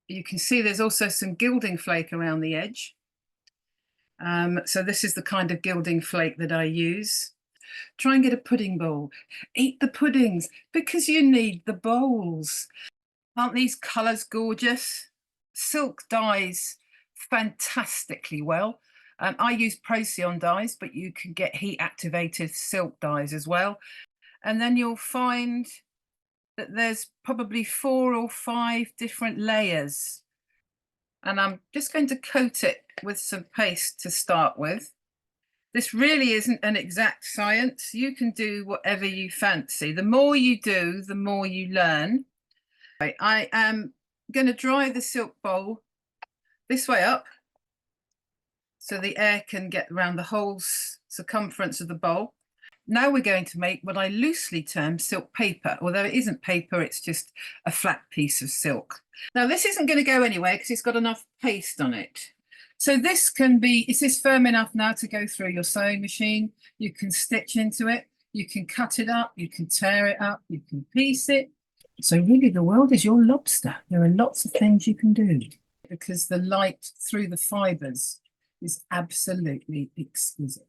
You can see there's also some gilding flake around the edge. So this is the kind of gilding flake that I use. Try and get a pudding bowl. Eat the puddings because you need the bowls. Aren't these colours gorgeous? Silk dyes fantastically well. I use Procyon dyes, but you can get heat activated silk dyes as well. And then you'll find that there's probably 4 or 5 different layers. And I'm just going to coat it with some paste to start with. This really isn't an exact science. You can do whatever you fancy. The more you do, the more you learn. I am going to dry the silk bowl this way up so the air can get around the whole circumference of the bowl. Now we're going to make what I loosely term silk paper, although it isn't paper, it's just a flat piece of silk. Now this isn't going to go anywhere because it's got enough paste on it. So this can be, is this firm enough now to go through your sewing machine? You can stitch into it, you can cut it up, you can tear it up, you can piece it. So really the world is your lobster. There are lots of things you can do because the light through the fibres is absolutely exquisite.